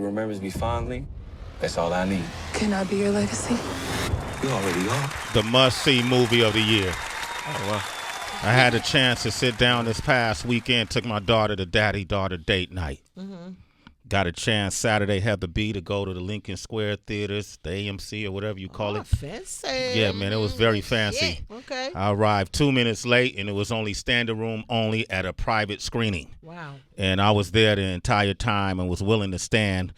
remembers me fondly, that's all I need. Can I be your legacy? You already are. The must-see movie of the year. Oh, wow. I had a chance to sit down this past weekend, took my daughter to daddy-daughter date night. Mm-hmm. Got a chance Saturday, Heather B, to go to the Lincoln Square Theaters, the AMC or whatever you call it. Fancy. Yeah, man, it was very fancy. Shit. Okay. I arrived 2 minutes late, and it was only standing room only at a private screening. Wow. And I was there the entire time and was willing to stand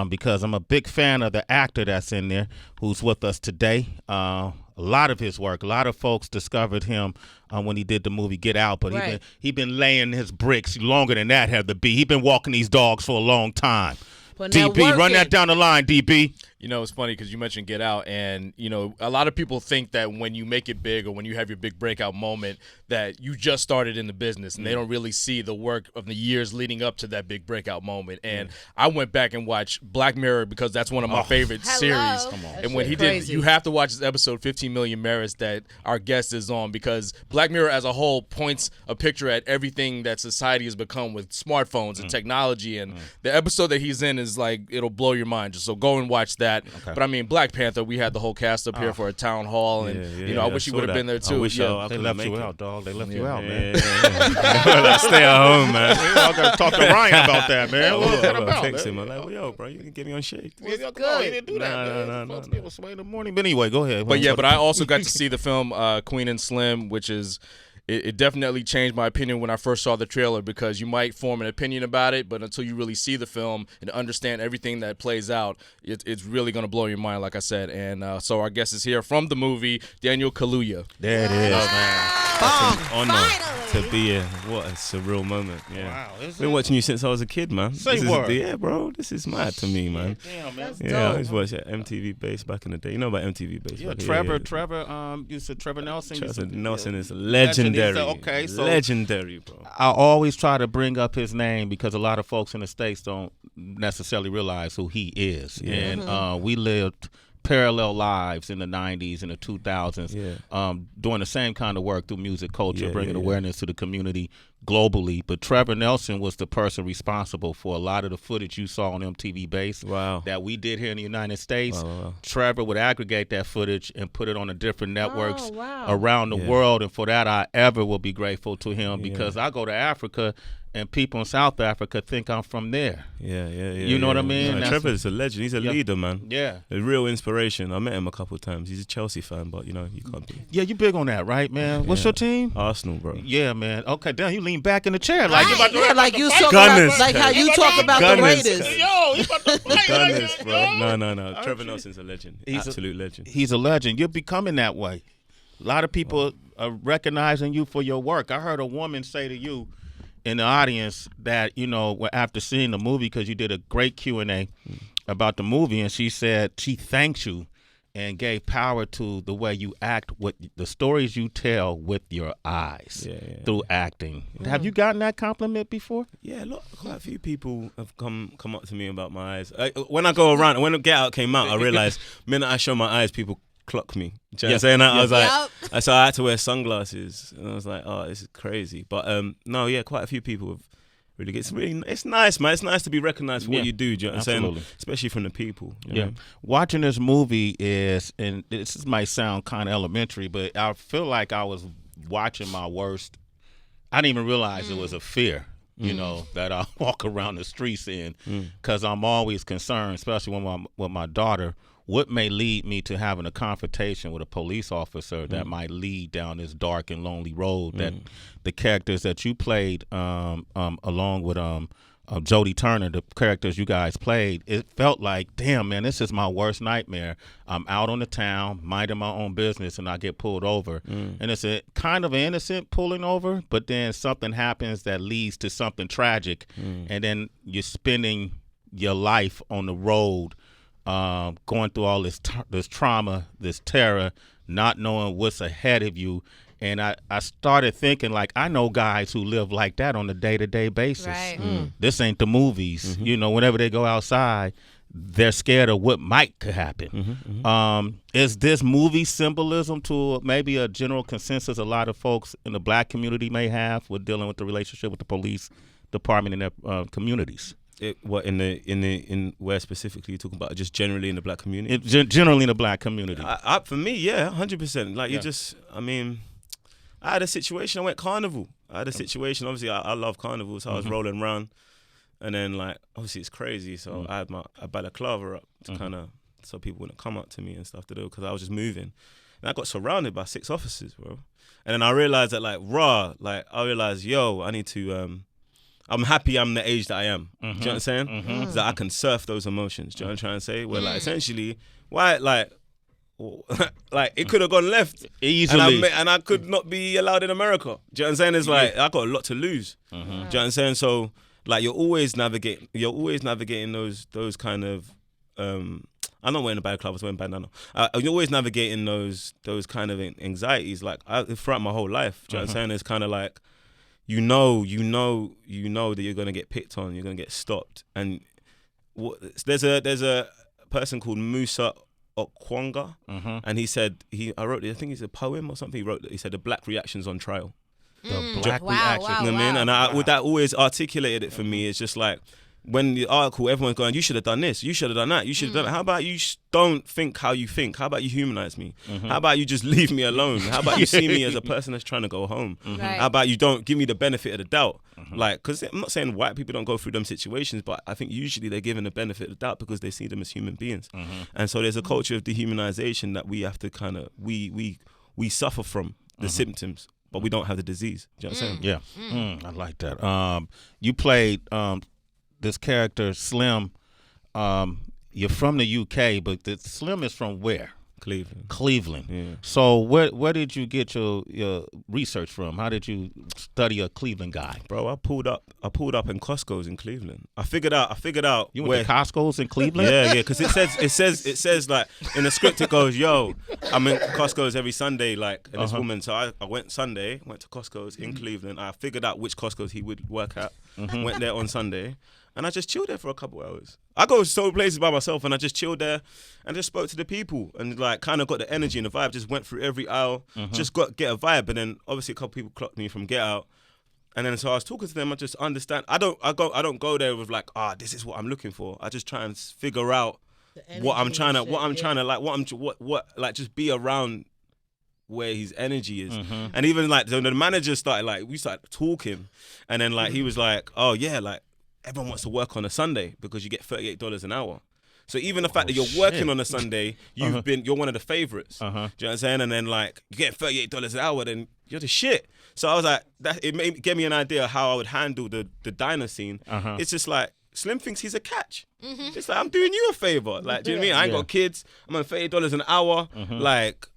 because I'm a big fan of the actor that's in there who's with us today. A lot of his work, a lot of folks discovered him when he did the movie Get Out, but he been laying his bricks longer than that, Heather B. He been walking these dogs for a long time. DB, run that down the line, DB. You know, it's funny because you mentioned Get Out, and, you know, a lot of people think that when you make it big or when you have your big breakout moment that you just started in the business, and they don't really see the work of the years leading up to that big breakout moment. And I went back and watched Black Mirror because that's one of my favorite series. Come on. And when he did, you have to watch this episode 15 Million Merits that our guest is on, because Black Mirror as a whole points a picture at everything that society has become with smartphones and technology. And the episode that he's in is like, it'll blow your mind. So go and watch that. Okay. But I mean, Black Panther, we had the whole cast up here for a town hall, and I wish you would have been there too. I wish they left you out, dog. They left you out, man. Stay at home, man. I gotta talk to Ryan about that, man. What was that about? Text him. I'm like, well, yo, bro, you can get me on shade. Good. He didn't do that. No. It was Sway in the morning. But anyway, go ahead. But I also got to see the film Queen and Slim, which is. It definitely changed my opinion when I first saw the trailer, because you might form an opinion about it, but until you really see the film and understand everything that plays out, it's really going to blow your mind, like I said. And so our guest is here from the movie, Daniel Kaluuya. There it is, man. It's an honor to be here. What a surreal moment. Yeah. Wow. Been watching you since I was a kid, man. Yeah, bro. This is mad to me, man. Damn, man. I always watched MTV Base back in the day. You know about MTV Base? Yeah, Trevor, you said Trevor Nelson? Trevor Nelson is legendary. Okay, so legendary, bro. I always try to bring up his name because a lot of folks in the States don't necessarily realize who he is. Yeah. And we lived parallel lives in the 90s and the 2000s, doing the same kind of work through music culture, bringing awareness to the community globally. But Trevor Nelson was the person responsible for a lot of the footage you saw on MTV Base that we did here in the United States. Wow. Trevor would aggregate that footage and put it on the different networks around the world, and for that I ever will be grateful to him, because I go to Africa and people in South Africa think I'm from there. You know what I mean? No, Trevor's a legend. He's a leader, man. Yeah. A real inspiration. I met him a couple of times. He's a Chelsea fan, but, you know, you can't be. Yeah, you big on that, right, man? What's your team? Arsenal, bro. Yeah, man. Okay, damn, you lean back in the chair. Like, you talk about, like how you talk about the Raiders. Yo, he's about to fight. Gunners, bro. No. Trevor Nelson's a legend. Absolute legend. He's a legend. You're becoming that way. A lot of people are recognizing you for your work. I heard a woman say to you in the audience that, you know, after seeing the movie, because you did a great Q&A about the movie, and she said she thanked you and gave power to the way you act, with the stories you tell with your eyes through acting. Have you gotten that compliment before? Yeah, look, quite a few people have come up to me about my eyes. When I go around, when Get Out came out, I realized the minute I show my eyes, people clock me. Do you know what I'm saying? I was like, so I had to wear sunglasses, and I was like, oh, this is crazy. But quite a few people have really. It's nice, man. It's nice to be recognized for what you do. Do you know what I'm saying? Especially from the people. You know? Watching this movie is, and this might sound kind of elementary, but I feel like I was watching my worst. I didn't even realize it was a fear. You know, that I walk around the streets in, because I'm always concerned, especially with my daughter, what may lead me to having a confrontation with a police officer that might lead down this dark and lonely road that the characters that you played along with Jodie Turner, the characters you guys played, it felt like, damn, man, this is my worst nightmare. I'm out on the town, minding my own business, and I get pulled over. And it's a kind of innocent pulling over, but then something happens that leads to something tragic, and then you're spending your life on the road, going through all this trauma, this terror, not knowing what's ahead of you. And I started thinking, like, I know guys who live like that on a day-to-day basis. Right. This ain't the movies. You know, whenever they go outside, they're scared of what could happen. Is this movie symbolism to maybe a general consensus a lot of folks in the black community may have with dealing with the relationship with the police department in their communities? in where specifically you're talking about? Just generally in the black community? Generally in the black community. For me, yeah, 100%. Like I had a situation. I went carnival. I had a situation. Obviously, I love carnival, so I was rolling around, and then like obviously it's crazy. So I had a balaclava up to kind of so people wouldn't come up to me and stuff to do because I was just moving, and I got surrounded by 6 officers, bro. And then I realized that I realized, I need to. I'm happy I'm the age that I am. Do you know what I'm saying? So that I can surf those emotions. Do you know what I'm trying to say? Where like essentially, why like it could have gone left easily, and I could not be allowed in America. Do you know what I'm saying? It's like I got a lot to lose. Do you know what I'm saying? So like you're always navigating those kind of. I'm not wearing a bad club. I was wearing bandana. You're always navigating those kind of anxieties. Like throughout my whole life. Do you know what I'm saying? It's kind of like. You know that you're gonna get picked on, you're gonna get stopped, and there's a person called Musa Okwonga, and he said I wrote it. I think it's a poem or something. He said the black reactions on trial. The black reaction. You know what I mean? And that always articulated it for me. It's just like when the article, everyone's going, you should have done this, you should have done that, you should have done that. How about you don't think how you think? How about you humanize me? How about you just leave me alone? How about you see me as a person that's trying to go home? How about you don't give me the benefit of the doubt? Like, because I'm not saying white people don't go through them situations, but I think usually they're given the benefit of the doubt because they see them as human beings. And so there's a culture of dehumanization that we have to kind of, we suffer from the symptoms, but we don't have the disease. Do you know what I'm saying? Yeah, I like that. You played this character Slim. You're from the UK, but the Slim is from where? Cleveland. Yeah. So where did you get your research from? How did you study a Cleveland guy? Bro, I pulled up in Costco's in Cleveland. I figured out. You went to Costco's in Cleveland? Yeah, because it says like in the script it goes, yo, I'm in Costco's every Sunday, like, and this woman. So I went Sunday, went to Costco's in Cleveland. I figured out which Costco's he would work at. Went there on Sunday. And I just chilled there for a couple hours. I go to places by myself and I just chilled there and just spoke to the people and like kind of got the energy and the vibe. Just went through every aisle, just get a vibe. And then obviously a couple people clocked me from Get Out. And then so I was talking to them. I just understand. I don't go there with like, this is what I'm looking for. I just try and figure out what I'm trying to just be around where his energy is. And even like the manager started like, we started talking and then like he was like, oh yeah, like, everyone wants to work on a Sunday because you get $38 an hour. So even the fact that you're working on a Sunday, you're one of the favorites. Do you know what I'm saying? And then like you get $38 an hour, then you're the shit. So I was like, gave me an idea of how I would handle the diner scene. It's just like Slim thinks he's a catch. It's like I'm doing you a favor. Like, do you know what I mean? I ain't got kids. I'm on $38 an hour. Like,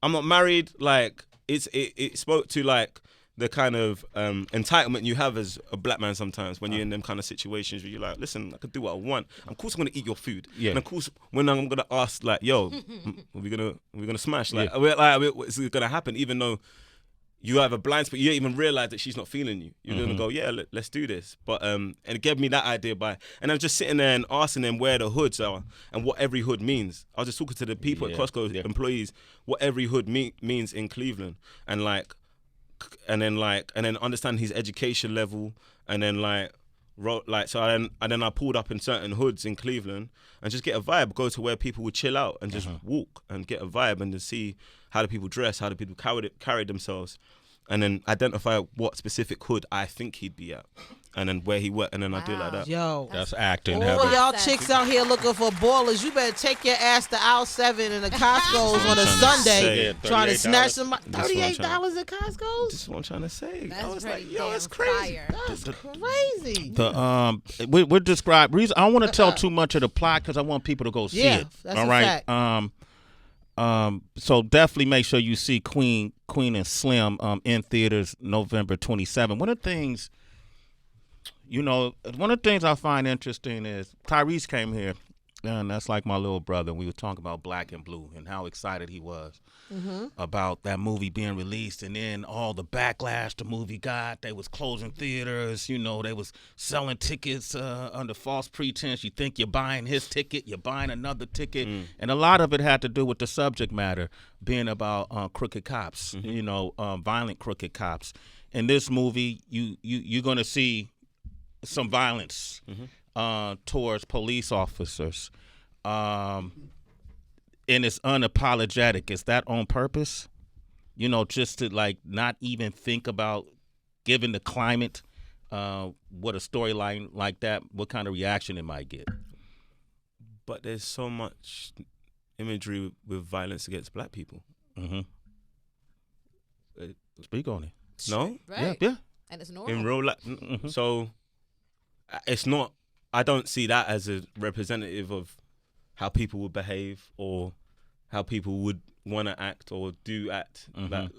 I'm not married. Like, it spoke to like the kind of entitlement you have as a black man sometimes when you're in them kind of situations where you're like, listen, I can do what I want. Of course I'm gonna eat your food. Yeah. And of course when I'm gonna ask like, yo, are we gonna smash? Like, is it gonna happen? Even though you have a blind spot, you don't even realize that she's not feeling you. You're gonna go, yeah, let's do this. But and it gave me that idea and I'm just sitting there and asking them where the hoods are and what every hood means. I was just talking to the people at Costco, employees, what every hood means in Cleveland, and then understand his education level, and then I pulled up in certain hoods in Cleveland and just get a vibe, go to where people would chill out and just walk and get a vibe and to see how the people dress, how the people carry themselves, and then identify what specific hood I think he'd be at. And then where he worked, and then I do it like that. Yo, that's acting. All y'all chicks out here looking for ballers, you better take your ass to Aisle 7 and the Costco's on a Sunday, trying to snatch some $38 at Costco's. This is what I'm trying to say. That's I was like, yo, it's crazy. That's crazy. We describe. Reason I don't want to tell too much of the plot because I want people to go see it. That's all right. Fact. So definitely make sure you see Queen and Slim in theaters November 27. One of the things I find interesting is Tyrese came here, and that's like my little brother. We were talking about Black and Blue and how excited he was about that movie being released, and then all the backlash the movie got. They was closing theaters, they was selling tickets under false pretense. You think you're buying his ticket, you're buying another ticket, and a lot of it had to do with the subject matter being about crooked cops, violent crooked cops. In this movie, you're gonna see some violence towards police officers, and it's unapologetic. Is that on purpose? You know, just to like not even think about, given the climate, what a storyline like that, what kind of reaction it might get. But there's so much imagery with violence against black people. Speak on it. No? Right. Yeah. And it's normal. In real life. So it's not, I don't see that as a representative of how people would behave or how people would want to act or do act. Like,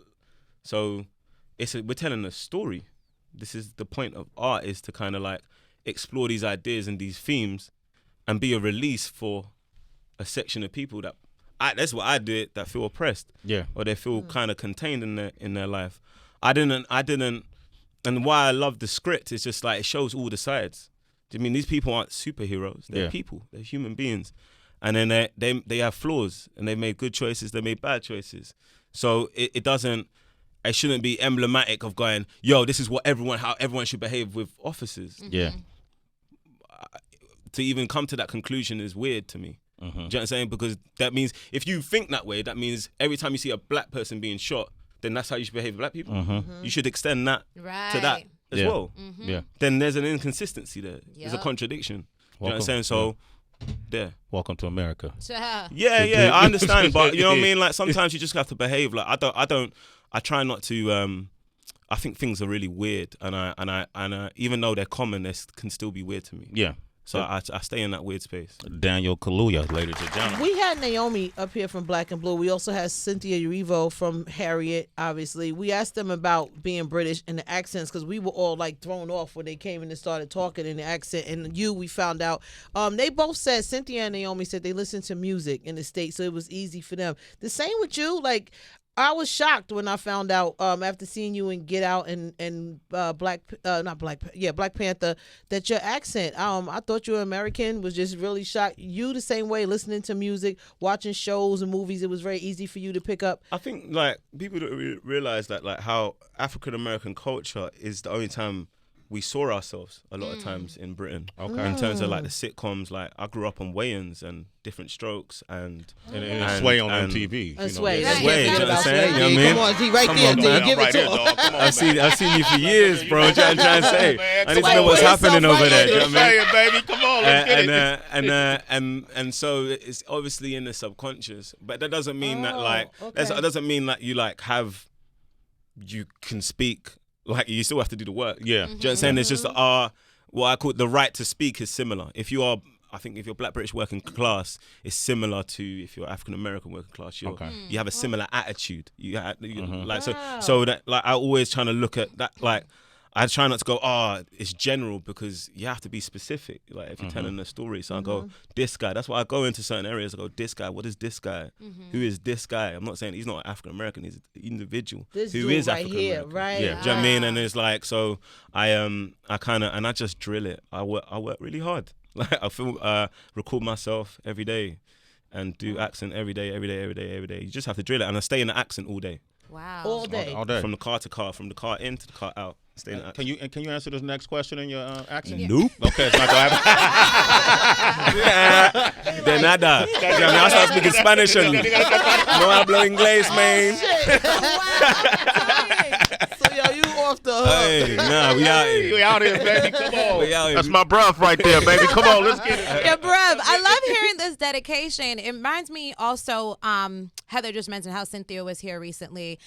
so we're telling a story. This is the point of art, is to kind of like explore these ideas and these themes and be a release for a section of people that that's what I do it, that feel oppressed. Yeah. Or they feel kind of contained in their life. I didn't, and why I love the script is just like it shows all the sides. Do you mean these people aren't superheroes? They're people. They're human beings, and then they have flaws, and they made good choices. They made bad choices. So it shouldn't be emblematic of going, yo, this is how everyone should behave with officers. Yeah. To even come to that conclusion is weird to me. Do you know what I'm saying? Because that means if you think that way, that means every time you see a black person being shot, then that's how you should behave with black people. You should extend that to that as well. Yeah. Then there's an inconsistency there. There's a contradiction. You know what I'm saying? So, there. Welcome to America. Yeah, I understand, but you know what I mean? Like sometimes you just have to behave. Like I try not to. I think things are really weird, and I even though they're common, they can still be weird to me. Yeah. So I stay in that weird space. Daniel Kaluuya, ladies and gentlemen. We had Naomi up here from Black and Blue. We also had Cynthia Erivo from Harriet, obviously. We asked them about being British and the accents because we were all like thrown off when they came in and started talking in the accent. And we found out, they both said, Cynthia and Naomi said they listened to music in the States, so it was easy for them. The same with you, like, I was shocked when I found out after seeing you in Get Out and Black Panther that your accent. I thought you were American. Was just really shocked. You the same way, listening to music, watching shows and movies. It was very easy for you to pick up. I think like people don't realize that like how African American culture is the only time we saw ourselves a lot of times in Britain. Okay. In terms of like the sitcoms, like I grew up on Wayans and Different Strokes and Sway on MTV. And Sway. Yeah, Sway, you know what I'm saying? You know what I mean? Come on, he right there, dude. Give it to him. I've seen you for years, bro. Trying to say. I need to know what's happening over there. You know what I mean? Baby, come on, let's get it. And so it's obviously in the subconscious, but that doesn't mean that like that doesn't mean that you like you can speak. Like you still have to do the work. Yeah. Do you know what I'm saying? It's just what I call the right to speak is similar. If you're Black British working class, it's similar to if you're African American working class. You have a similar attitude. Like so that like I always trying to look at that like. I try not to go, it's general, because you have to be specific. Like if you're telling a story, so I go, this guy. That's why I go into certain areas. I go, this guy. What is this guy? Who is this guy? I'm not saying he's not African American. He's an individual who is African American. Right? Yeah. Do you know what I mean? And it's like, so I kind of, and I just drill it. I work really hard. Like I record myself every day, and do accent every day. You just have to drill it, and I stay in the accent all day. Wow. All day. From the car to car, from the car in to the car out. Can you answer this next question in your accent? Nope. Okay, it's not gonna happen. De nada. I start speaking Spanish only. No hablo inglés, man. So yo, you off the hook. Hey, nah, we out here. We out here, baby. Come on. We out here. That's my bruv right there, baby. Come on, let's get it. Yeah, bruv. I love hearing this dedication. It reminds me also, Heather just mentioned how Cynthia was here recently.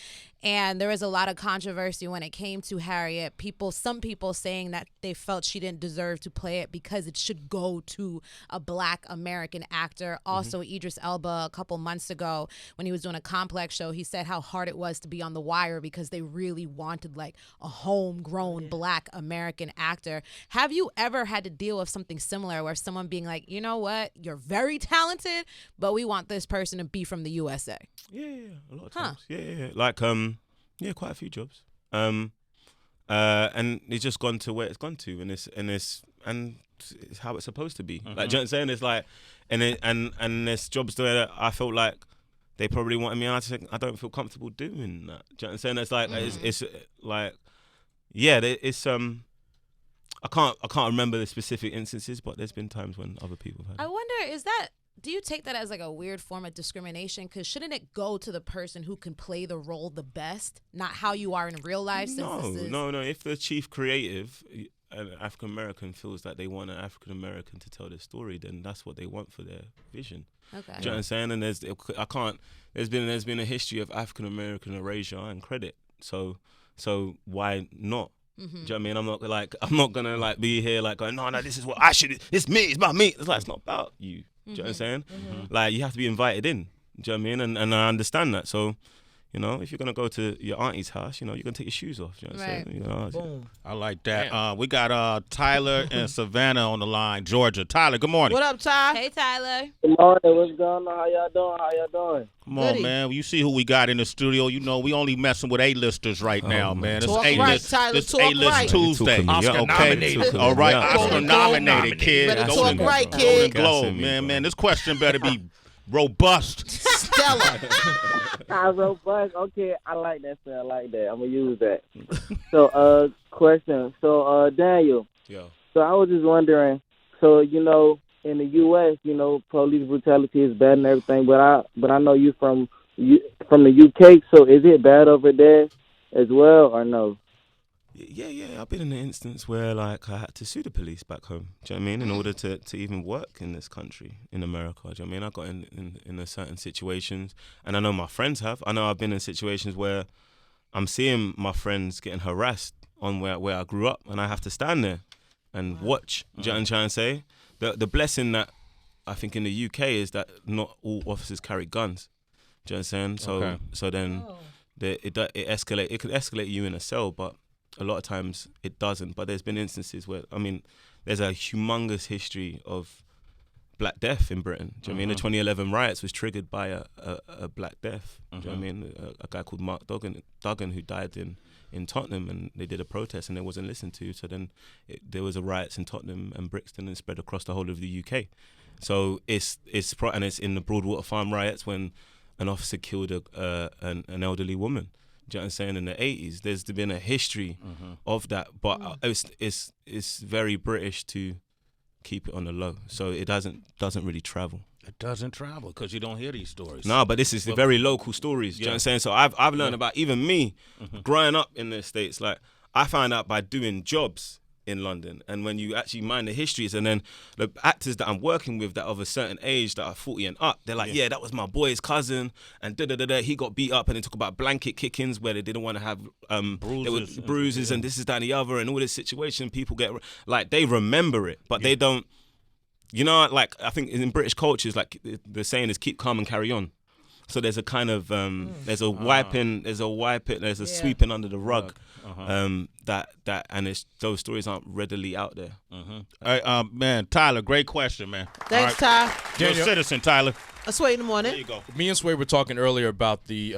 And there was a lot of controversy when it came to Harriet. Some people saying that they felt she didn't deserve to play it because it should go to a Black American actor. Also, Idris Elba, a couple months ago, when he was doing a Complex show, he said how hard it was to be on The Wire because they really wanted like a homegrown Black American actor. Have you ever had to deal with something similar where someone being like, you know what, you're very talented, but we want this person to be from the USA? Yeah, a lot of times. Yeah. Like, quite a few jobs. And it's just gone to where it's gone to, and it's how it's supposed to be. Like, do you know what I'm saying? It's like, and there's jobs where I felt like they probably wanted me, and I don't feel comfortable doing that. Do you know what I'm saying? It's like, it's like, yeah, it's I can't remember the specific instances, but there's been times when other people have had I it. wonder, do you take that as like a weird form of discrimination? Because shouldn't it go to the person who can play the role the best, not how you are in real life? No. If the chief creative, an African American, feels that they want an African American to tell their story, then that's what they want for their vision. Okay. Do you know what I'm saying? And there's been a history of African American erasure and credit. So why not? Mm-hmm. Do you know what I mean? I'm not gonna like be here like going, no, this is what I should. It's me. It's about me. It's like, it's not about you. Do you know what I'm saying? Mm-hmm. Like, you have to be invited in. Do you know what I mean? And I understand that. So, you know, if you're gonna go to your auntie's house, you know, you're gonna take your shoes off. Do you know what I'm saying? You know, Boom. I like that. We got Tyler and Savannah on the line, Georgia. Tyler, good morning. What up, Ty? Hey, Tyler. Good morning. What's going on? How y'all doing? Come on, Goody. man. You see who we got in the studio. You know, we only messing with A-listers right now, man. Talk It's right, A-list. Tyler, This talk A-list right. Tuesday. Oscar nominated. All right, Yeah. Oscar nominated, kid. Better Golden- talk right, Golden kid. Globe, Gassing me, man. bro. Man, this question better be robust. Stellar. Robust. Okay, I like that, sir. I like that. I'm gonna use that. So, question. So, Daniel. Yo. So I was just wondering. So, you know, in the U.S., you know, police brutality is bad and everything, but I know you from the U.K. So, is it bad over there as well, or no? Yeah. I've been in an instance where like I had to sue the police back home. Do you know what I mean? In order to even work in this country, in America. Do you know what I mean? I got in a certain situations, and I know my friends have. I know I've been in situations where I'm seeing my friends getting harassed on where I grew up, and I have to stand there and watch. Do you know what I'm trying to say? The blessing that I think in the UK is that not all officers carry guns. Do you know what I'm saying? So then it escalate. It could escalate you in a cell, but a lot of times it doesn't. But there's been instances where, I mean, there's a humongous history of Black Death in Britain. Do you know what I mean? The 2011 riots was triggered by a Black Death. Do you know what I mean? A guy called Mark Duggan who died in Tottenham, and they did a protest and it wasn't listened to. So then there was a riots in Tottenham and Brixton and spread across the whole of the UK. So it's in the Broadwater Farm riots when an officer killed an elderly woman. Do you know what I'm saying? In the 80s, there's been a history of that, but it's very British to keep it on the low, so it doesn't really travel. It doesn't travel because you don't hear these stories. No, but this is the very local stories. Do you know what I'm saying? So I've learned about even me growing up in the States. Like, I found out by doing jobs in London, and when you actually mind the histories, and then the actors that I'm working with that of a certain age that are 40 and up, they're like, yeah, that was my boy's cousin, and he got beat up, and they talk about blanket kickings where they didn't want to have bruises and this is that and the other, and all this situation. People get like, they remember it, but they don't. You know, like, I think in British cultures, like, the saying is keep calm and carry on. So there's a kind of there's a wiping, there's a sweeping under the rug. That and it's, those stories aren't readily out there. Man, Tyler, great question, man. Thanks, Ty. You're a citizen, Tyler. A Sway in the morning. There you go. Me and Sway were talking earlier about the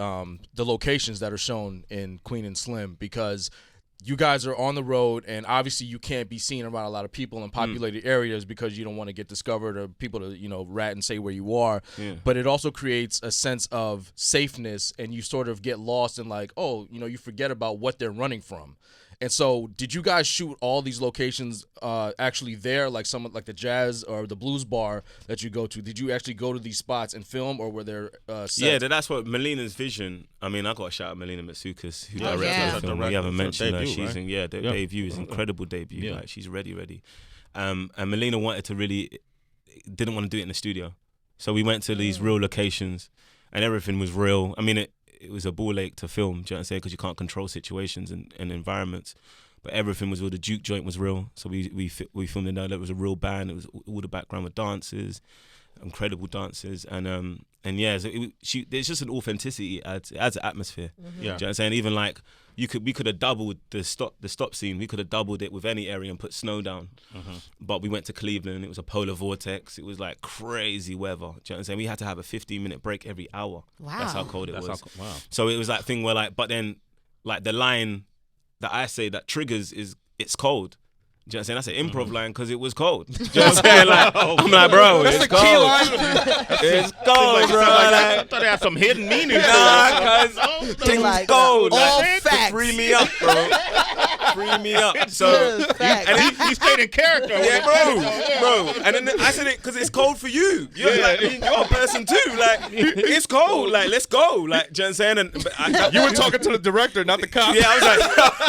locations that are shown in Queen and Slim, because you guys are on the road, and obviously you can't be seen around a lot of people in populated areas because you don't want to get discovered or people to, rat and say where you are. Yeah. But it also creates a sense of safeness, and you sort of get lost in like, you forget about what they're running from. And so, did you guys shoot all these locations actually there, like some like the jazz or the blues bar that you go to? Did you actually go to these spots and film, or were there sets? Yeah, that's what Melina's vision. I mean, I got to shout out Melina Matsukas, who directed the film. We haven't mentioned her. She's in debut is incredible debut. Yeah. Like, she's ready. And Melina didn't want to do it in the studio, so we went to these real locations, and everything was real. I mean, it was a ball ache to film, do you know what I'm saying? Because you can't control situations and environments. But everything was real. The juke joint was real. So we filmed it there. There was a real band. It was all the background with dancers, incredible dancers. And yeah, so there's just an authenticity. It adds an atmosphere. Yeah. Do you know what I'm saying? Even like, we could have doubled the stop scene. We could have doubled it with any area and put snow down. But we went to Cleveland. It was a polar vortex. It was like crazy weather. Do you know what I'm saying? We had to have a 15-minute break every hour. Wow. That's how cold it was. Wow. So it was that thing where like, but then like the line that I say that triggers is it's cold. Do you know what I'm saying? That's an improv line because it was cold. Do you know what I'm saying? Like, I'm like, bro, it's cold. It's cold, bro. I thought they had some hidden meaning. Nah, cause things like, cold. all Like, facts. to free me up, bro. Free me up. So, Facts. and He stayed in character. yeah, bro. And then I said it because it's cold for you. You're like, I mean, you're a person too. Like, it's cold. Like, let's go. Like, do you know what I'm saying? And You were talking to the director, not the cop. yeah, I was like,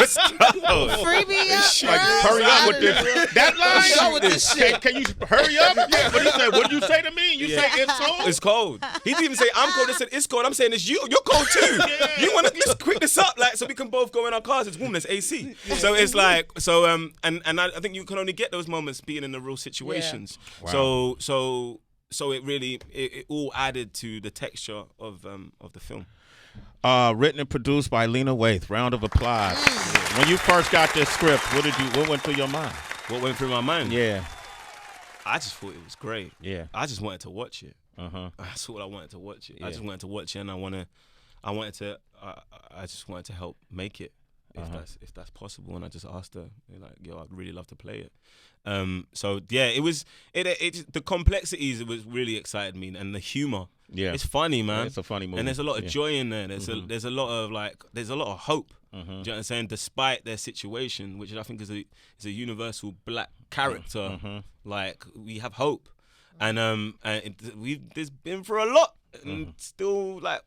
let's go. Free me up, Like, hurry up with this. That Show line. with this shit. Can you hurry up? Yeah. What do you say? What do you say to me? You say it's cold. It's cold. He didn't even say I'm cold. He said it's cold. I'm saying it's you. You're cold too. You want to let's quick this up, like, so we can both go in our cars. It's warm. There's AC. So it's like and I think you can only get those moments being in the real situations. Yeah. Wow. So it really it all added to the texture of the film. Written and produced by Lena Waithe. Round of applause. When you first got this script, what went through your mind? What went through my mind? Yeah. I just thought it was great. Yeah. I just wanted to watch it. Uh-huh. That's all I wanted to watch it. Yeah. I just wanted to watch it, and I just wanted to help make it, if that's possible. And I just asked her, like, yo, I'd really love to play it. So yeah, it was the complexities. It was really excited me, and the humor. Yeah, it's funny, man. Yeah, it's a funny movie, and there's a lot of joy in there. There's a lot of hope. Do you know what I'm saying? Despite their situation, which I think is a universal black character. Like, we have hope, and there's been for a lot, and still, like,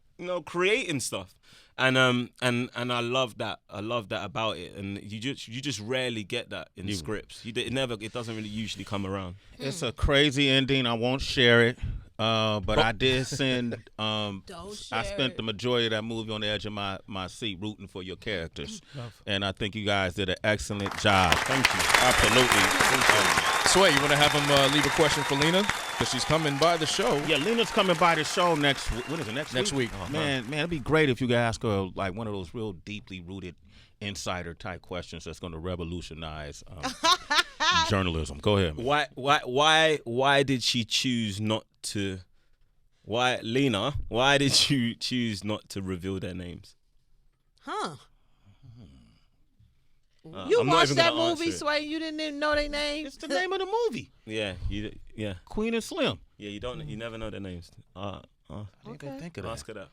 creating stuff. And I love that. I love that about it. And you just rarely get that in scripts. It doesn't really usually come around. It's a crazy ending. I won't share it. But I did send. I spent the majority of that movie on the edge of my seat, rooting for your characters, and I think you guys did an excellent job. Thank you. Absolutely. Sway, you want to have him leave a question for Lena? Because she's coming by the show. Yeah, Lena's coming by the show next. When is it? Next week. Man, it'd be great if you could ask her like one of those real deeply rooted insider type questions that's going to revolutionize journalism. Go ahead. Why did she choose not to? Lena? Why did you choose not to reveal their names? Huh? You I'm not watched even that gonna movie, answer it. Sway? You didn't even know their names? It's the name of the movie. Yeah, yeah. Queen and Slim. Yeah, you never know their names. I didn't even think of that. Ask her that.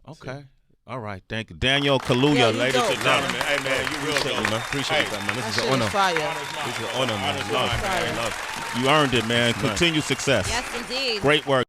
Okay. All right. Thank you. Daniel Kaluuya, you ladies dope, and gentlemen. Hey, man, you real Appreciate dope. it, man. Appreciate that, man. This That is shit an honor. is fire. This is an honor, man. Love. You earned it, man. Continued success. Yes, indeed. Great work.